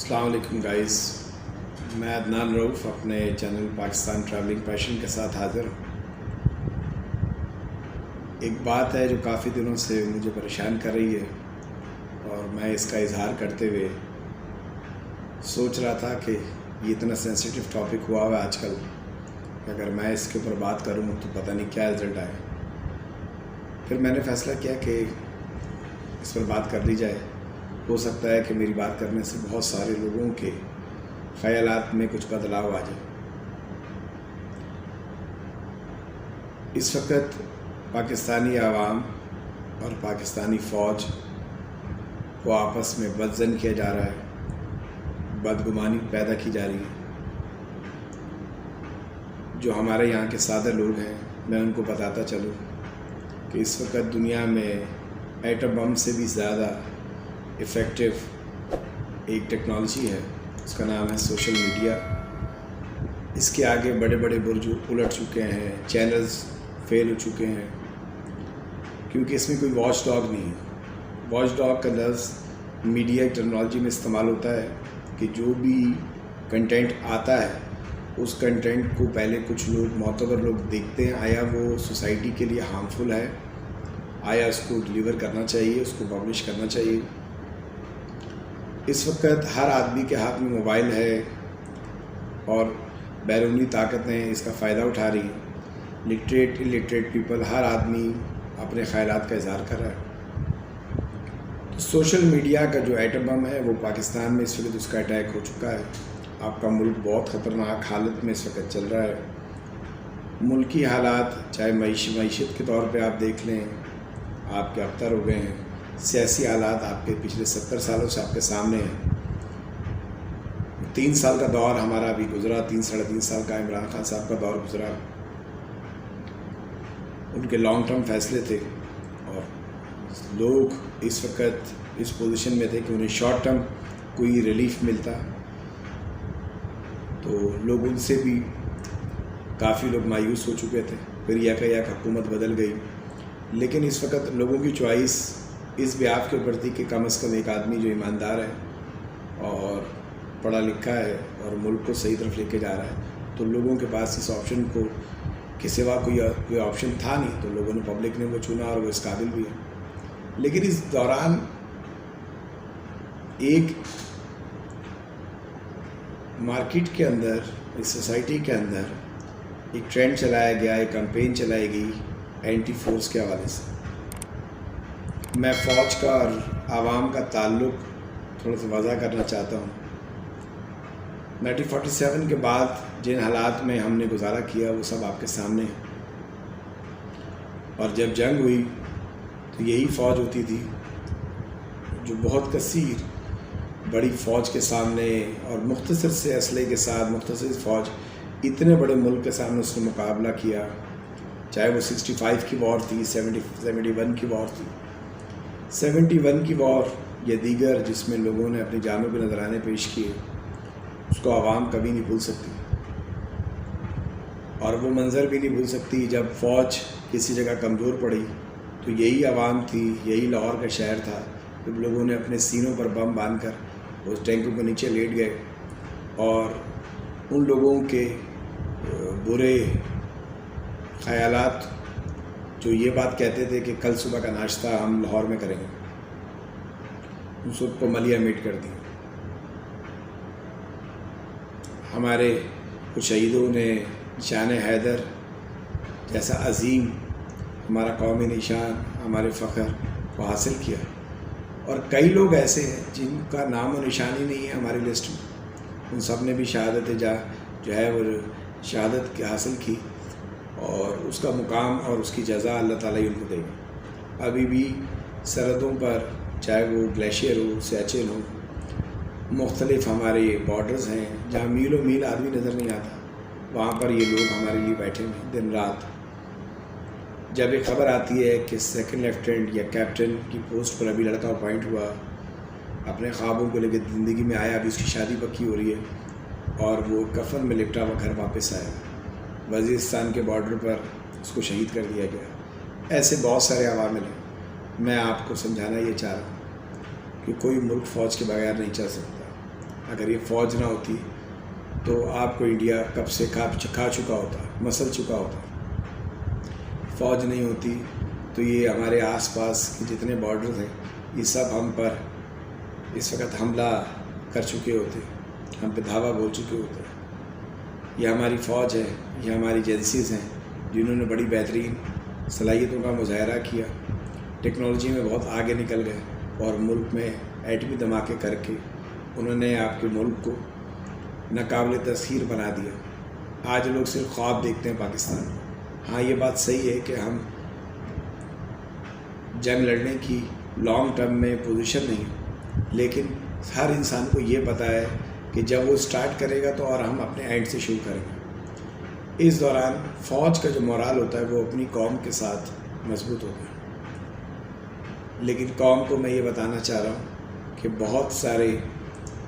السلام علیکم گائز، میں عدنان رؤف اپنے چینل پاکستان ٹریولنگ پیشن کے ساتھ حاضر ہوں۔ ایک بات ہے جو کافی دنوں سے مجھے پریشان کر رہی ہے اور میں اس کا اظہار کرتے ہوئے سوچ رہا تھا کہ یہ اتنا سینسیٹیو ٹاپک ہوا ہوا آج کل کہ اگر میں اس کے اوپر بات کروں تو پتہ نہیں کیا رزلٹ آئے۔ پھر میں نے فیصلہ کیا کہ اس پر بات کر لی جائے۔ ہو سکتا ہے کہ میری بات کرنے سے بہت سارے لوگوں کے خیالات میں کچھ بدلاؤ آ جائے۔ اس وقت پاکستانی عوام اور پاکستانی فوج کو آپس میں بدظن کیا جا رہا ہے، بدگمانی پیدا کی جا رہی ہے۔ جو ہمارے یہاں کے سادہ لوگ ہیں، میں ان کو بتاتا چلوں کہ اس وقت دنیا میں ایٹم بم سے بھی زیادہ افیکٹو ایک ٹیکنالوجی ہے، اس کا نام ہے سوشل میڈیا۔ اس کے آگے بڑے بڑے برج الٹ چکے ہیں، چینلز فیل ہو چکے ہیں، کیونکہ اس میں کوئی واچ ڈاگ نہیں ہے۔ واچ ڈاگ کا لفظ میڈیا ٹیکنالوجی میں استعمال ہوتا ہے کہ جو بھی کنٹینٹ آتا ہے اس کنٹینٹ کو پہلے کچھ لوگ معتبر لوگ دیکھتے ہیں، آیا وہ سوسائٹی کے لیے ہارمفل ہے، آیا اس کو ڈیلیور کرنا چاہیے، اس کو پبلش کرنا چاہیے۔ اس وقت ہر آدمی کے ہاتھ میں موبائل ہے اور بیرونی طاقتیں اس کا فائدہ اٹھا رہی ہیں۔ لٹریٹ الٹریٹ پیپل، ہر آدمی اپنے خیالات کا اظہار کر رہا ہے۔ تو سوشل میڈیا کا جو ایٹم بم ہے وہ پاکستان میں اس وقت اس کا اٹیک ہو چکا ہے۔ آپ کا ملک بہت خطرناک حالت میں اس وقت چل رہا ہے۔ ملکی حالات چاہے معیشت کے طور پہ آپ دیکھ لیں، آپ کے ابتر ہو گئے ہیں۔ سیاسی حالات آپ کے پچھلے 70 سالوں سے آپ کے سامنے ہیں۔ 3 سال کا دور ہمارا ابھی گزرا، 3-3.5 سال کا عمران خان صاحب کا دور گزرا۔ ان کے لانگ ٹرم فیصلے تھے اور لوگ اس وقت اس پوزیشن میں تھے کہ انہیں شارٹ ٹرم کوئی ریلیف ملتا تو لوگ ان سے بھی کافی لوگ مایوس ہو چکے تھے۔ پھر یک حکومت بدل گئی، لیکن اس وقت لوگوں کی چوائس اس بیاف کے اوپر تھی کہ کم از کم ایک آدمی جو ایماندار ہے اور پڑھا لکھا ہے اور ملک کو صحیح طرف لے کے جا رہا ہے، تو لوگوں کے پاس اس آپشن کو کے سوا کوئی آپشن تھا نہیں، تو لوگوں نے پبلک نے وہ چنا اور وہ اس قابل بھی ہے۔ لیکن اس دوران ایک مارکیٹ کے اندر، اس سوسائٹی کے اندر ایک ٹرینڈ چلایا گیا، ایک کمپین چلائی گئی اینٹی فورس کے حوالے سے۔ میں فوج کا اور عوام کا تعلق تھوڑا سا واضح کرنا چاہتا ہوں۔ 1947 کے بعد جن حالات میں ہم نے گزارا کیا وہ سب آپ کے سامنے ہیں، اور جب جنگ ہوئی تو یہی فوج ہوتی تھی جو بہت کثیر بڑی فوج کے سامنے اور مختصر سے اسلحے کے ساتھ مختصر فوج اتنے بڑے ملک کے سامنے اس نے مقابلہ کیا، چاہے وہ 65 کی وار تھی، 71 کی وار تھی۔ 71 کی وار یا دیگر جس میں لوگوں نے اپنی جانوں کے نذرانے پیش کیے، اس کو عوام کبھی نہیں بھول سکتی، اور وہ منظر بھی نہیں بھول سکتی جب فوج کسی جگہ کمزور پڑی تو یہی عوام تھی، یہی لاہور کا شہر تھا، جب لوگوں نے اپنے سینوں پر بم باندھ کر اس ٹینکوں کے نیچے لیٹ گئے اور ان لوگوں کے برے خیالات جو یہ بات کہتے تھے کہ کل صبح کا ناشتہ ہم لاہور میں کریں گے، ان سب کو ملیہ میٹ کر دی۔ ہمارے کچھ شہیدوں نے نشان حیدر جیسا عظیم ہمارا قومی نشان، ہمارے فخر کو حاصل کیا، اور کئی لوگ ایسے ہیں جن کا نام و نشان ہی نہیں ہے ہماری لسٹ میں۔ ان سب نے بھی شہادت جو ہے وہ شہادت حاصل کی، اور اس کا مقام اور اس کی جزا اللہ تعالیٰ ان کو دے گا۔ ابھی بھی سرحدوں پر چاہے وہ گلیشیئر ہو، سیاچن ہو، مختلف ہمارے بارڈرز ہیں جہاں میل و میل آدمی نظر نہیں آتا، وہاں پر یہ لوگ ہمارے لیے بیٹھے ہیں دن رات۔ جب ایک خبر آتی ہے کہ 2nd لیفٹیننٹ یا کیپٹن کی پوسٹ پر ابھی لڑکا اپوائنٹ ہوا، اپنے خوابوں کو لے کے زندگی میں آیا، ابھی اس کی شادی پکی ہو رہی ہے اور وہ کفن میں لپٹا ہوا گھر واپس آیا، وزیرستان کے بارڈر پر اس کو شہید کر دیا گیا۔ ایسے بہت سارے عوامل ہیں۔ میں آپ کو سمجھانا یہ چاہ رہا ہوں کہ کوئی ملک فوج کے بغیر نہیں چل سکتا۔ اگر یہ فوج نہ ہوتی تو آپ کو انڈیا کب سے کھا چکا ہوتا، مسل چکا ہوتا۔ فوج نہیں ہوتی تو یہ ہمارے آس پاس کے جتنے بارڈرز ہیں یہ سب ہم پر اس وقت حملہ کر چکے ہوتے، ہم پہ دھاوا بول چکے ہوتے۔ یہ ہماری فوج ہے، یہ ہماری ایجنسیز ہیں جنہوں نے بڑی بہترین صلاحیتوں کا مظاہرہ کیا، ٹیکنالوجی میں بہت آگے نکل گئے اور ملک میں ایٹمی دھماکے کر کے انہوں نے آپ کے ملک کو ناقابل تسخیر بنا دیا۔ آج لوگ صرف خواب دیکھتے ہیں پاکستان میں۔ ہاں یہ بات صحیح ہے کہ ہم جنگ لڑنے کی لانگ ٹرم میں پوزیشن نہیں، لیکن ہر انسان کو یہ پتہ ہے کہ جب وہ سٹارٹ کرے گا تو اور ہم اپنے اینڈ سے شروع کریں گے۔ اس دوران فوج کا جو مورال ہوتا ہے وہ اپنی قوم کے ساتھ مضبوط ہوتا ہے، لیکن قوم کو میں یہ بتانا چاہ رہا ہوں کہ بہت سارے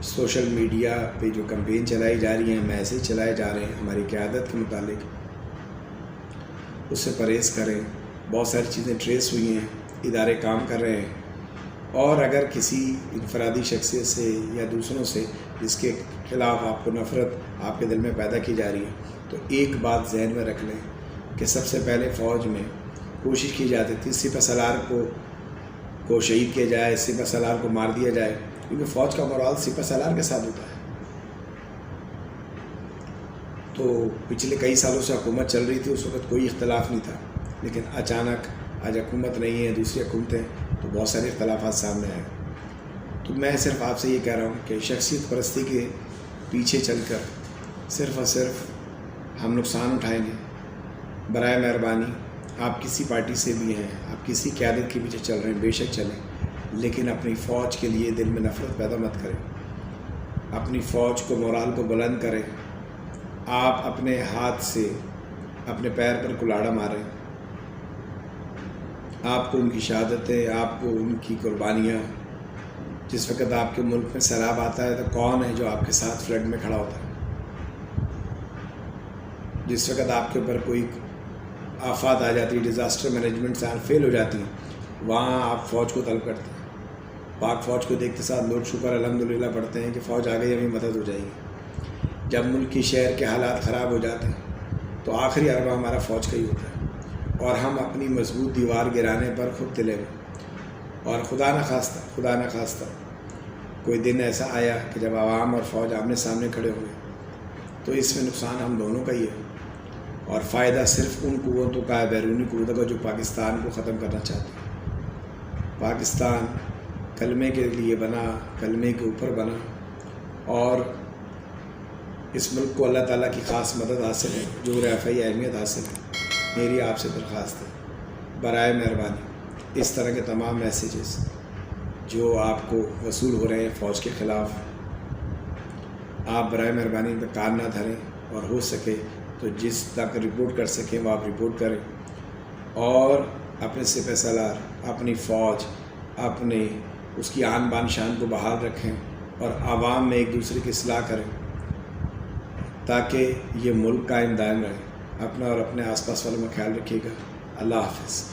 سوشل میڈیا پہ جو کمپین چلائی جا رہی ہیں، میسیج چلائے جا رہے ہیں ہماری قیادت کے متعلق، اس سے پرہیز کریں۔ بہت ساری چیزیں ٹریس ہوئی ہیں، ادارے کام کر رہے ہیں، اور اگر کسی انفرادی شخصیت سے یا دوسروں سے جس کے خلاف آپ کو نفرت آپ کے دل میں پیدا کی جا رہی ہے تو ایک بات ذہن میں رکھ لیں کہ سب سے پہلے فوج میں کوشش کی جاتی تھی سپہ سالار کو شہید کیا جائے، سپہ سالار کو مار دیا جائے، کیونکہ فوج کا مورال سپہ سالار کے ساتھ ہوتا ہے۔ تو پچھلے کئی سالوں سے حکومت چل رہی تھی، اس وقت کوئی اختلاف نہیں تھا، لیکن اچانک آج حکومت نہیں ہے، دوسری حکومتیں، تو بہت سارے اختلافات سامنے آئے۔ تو میں صرف آپ سے یہ کہہ رہا ہوں کہ شخصیت پرستی کے پیچھے چل کر صرف اور صرف ہم نقصان اٹھائیں گے۔ برائے مہربانی آپ کسی پارٹی سے بھی ہیں، آپ کسی قیادت کے پیچھے چل رہے ہیں، بے شک چلیں، لیکن اپنی فوج کے لیے دل میں نفرت پیدا مت کریں، اپنی فوج کو مورال کو بلند کریں۔ آپ اپنے ہاتھ سے اپنے پیر پر کلاڑا ماریں، آپ کو ان کی شہادتیں، آپ کو ان کی قربانیاں، جس وقت آپ کے ملک میں سیلاب آتا ہے تو کون ہے جو آپ کے ساتھ فلڈ میں کھڑا ہوتا ہے؟ جس وقت آپ کے اوپر کوئی آفات آ جاتی ہے، ڈیزاسٹر مینجمنٹ سے فیل ہو جاتی ہیں، وہاں آپ فوج کو طلب کرتے ہیں۔ پاک فوج کو دیکھتے ساتھ لوگ شکر الحمدللہ پڑھتے ہیں کہ فوج آ گئی، ہمیں مدد ہو جائے گی۔ جب ملک کی شہر کے حالات خراب ہو جاتے ہیں تو آخری حربہ ہمارا فوج کا ہی ہوتا ہے، اور ہم اپنی مضبوط دیوار گرانے پر خود تلے ہوئے۔ اور خدا نخواستہ کوئی دن ایسا آیا کہ جب عوام اور فوج آمنے سامنے کھڑے ہوئے تو اس میں نقصان ہم دونوں کا ہی ہے، اور فائدہ صرف ان قوتوں کا ہے، بیرونی قوتوں کا، جو پاکستان کو ختم کرنا چاہتے ہیں۔ پاکستان کلمے کے لیے بنا، کلمے کے اوپر بنا، اور اس ملک کو اللہ تعالیٰ کی خاص مدد حاصل ہے، جو رفعی اہمیت حاصل ہے۔ میری آپ سے درخواست ہے، برائے مہربانی اس طرح کے تمام میسیجز جو آپ کو وصول ہو رہے ہیں فوج کے خلاف، آپ برائے مہربانی ان پہ کان نہ دھریں، اور ہو سکے تو جس تک رپورٹ کر سکیں وہ آپ رپورٹ کریں، اور اپنے سپہ سالار، اپنی فوج، اپنے اس کی آن بان شان کو بحال رکھیں، اور عوام میں ایک دوسرے کی اصلاح کریں تاکہ یہ ملک قائم دائم رہے۔ اپنا اور اپنے آس پاس والوں کا خیال رکھیے گا۔ اللہ حافظ۔